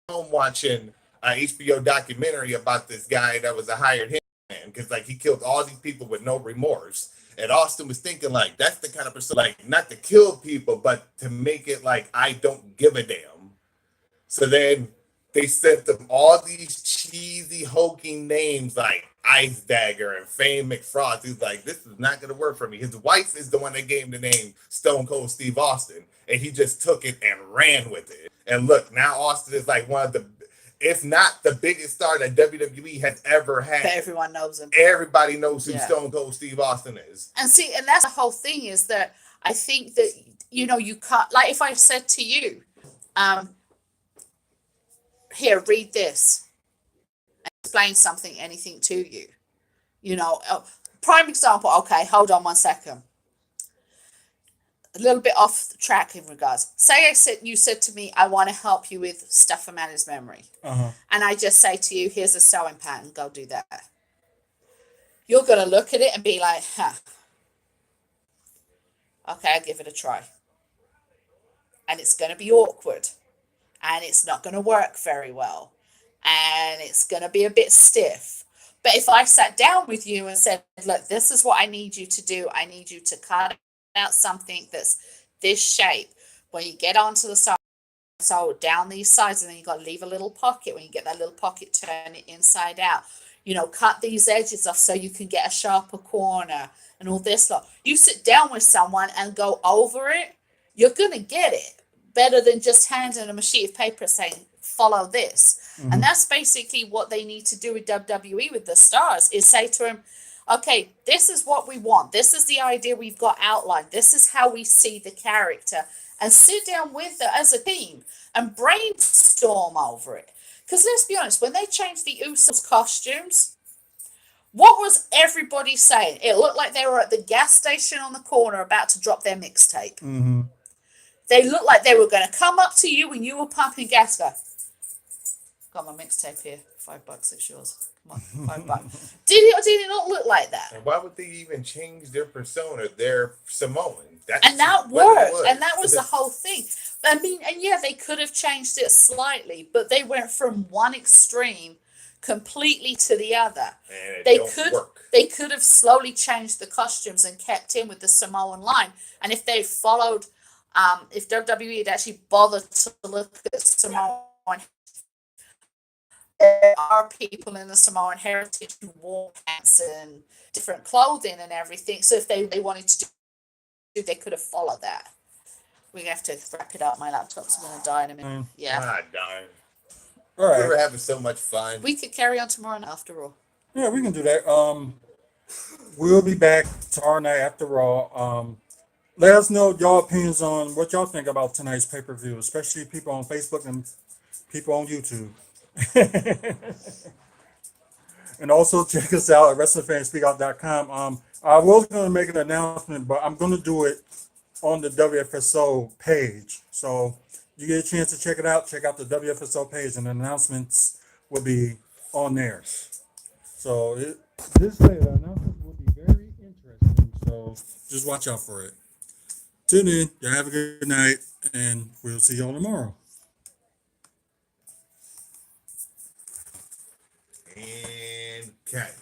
I'm watching an HBO documentary about this guy that was a hired hitman because like he killed all these people with no remorse. And Austin was thinking like that's the kind of person like not to kill people, but to make it like I don't give a damn. So then they sent them all these cheesy, hulking names like Ice Dagger and Fame McFrost. He's like, this is not going to work for me. His wife is the one that gave him the name Stone Cold Steve Austin. And he just took it and ran with it. And look, now Austin is like one of the, if not the biggest star that WWE has ever had. But everyone knows him. Everybody knows who Stone Cold Steve Austin is. And see, and that's the whole thing is that I think that, you can't, like if I said to you, here, read this, and explain anything to you. Prime example, okay, hold on 1 second. a little bit off track in regards. Say you said to me, I want to help you with stuff from Anna's memory. Uh-huh. And I just say to you, here's a sewing pattern, go do that. You're going to look at it and be like, okay, I'll give it a try. And it's going to be awkward. And it's not going to work very well. And it's going to be a bit stiff. But if I sat down with you and said, look, this is what I need you to do. I need you to cut out something that's this shape. When you get onto the side, so down these sides, and then you've got to leave a little pocket. When you get that little pocket, turn it inside out. Cut these edges off so you can get a sharper corner and all this lot. You sit down with someone and go over it, you're going to get it better than just handing them a sheet of paper saying, follow this. Mm-hmm. And that's basically what they need to do with WWE with the stars, is say to them, okay, this is what we want. This is the idea we've got outlined. This is how we see the character. And sit down with them as a team and brainstorm over it. Because let's be honest, when they changed the Usos costumes, what was everybody saying? It looked like they were at the gas station on the corner about to drop their mixtape. Mm-hmm. They looked like they were going to come up to you when you were pumping gas. Go, got my mixtape here. $5, it's yours. Come on, $5. Did it not look like that? And why would they even change their persona? They're Samoan. And that worked. And that was the whole thing. I mean, and yeah, they could have changed it slightly, but they went from one extreme completely to the other. And they could have slowly changed the costumes and kept in with the Samoan line. And if they followed, if WWE had actually bothered to look at Samoan, there are people in the Samoan heritage who wore pants and different clothing and everything. So if they wanted to do, they could have followed that. We're going to have to wrap it up. My laptop's going to die in a minute. Yeah. Ah, darn. All right. We were having so much fun. We could carry on tomorrow night after all. Yeah, we can do that. We'll be back tomorrow night after Raw. Let us know your opinions on what y'all think about tonight's pay-per-view, especially people on Facebook and people on YouTube. And also check us out at WrestlingFansSpeakOut.com. I was going to make an announcement, but I'm going to do it on the WFSO page. So you get a chance to check it out. Check out the WFSO page, and the announcements will be on there. So this way, the announcements will be very interesting. So just watch out for it. Tune in. Y'all have a good night, and we'll see y'all tomorrow. And cut.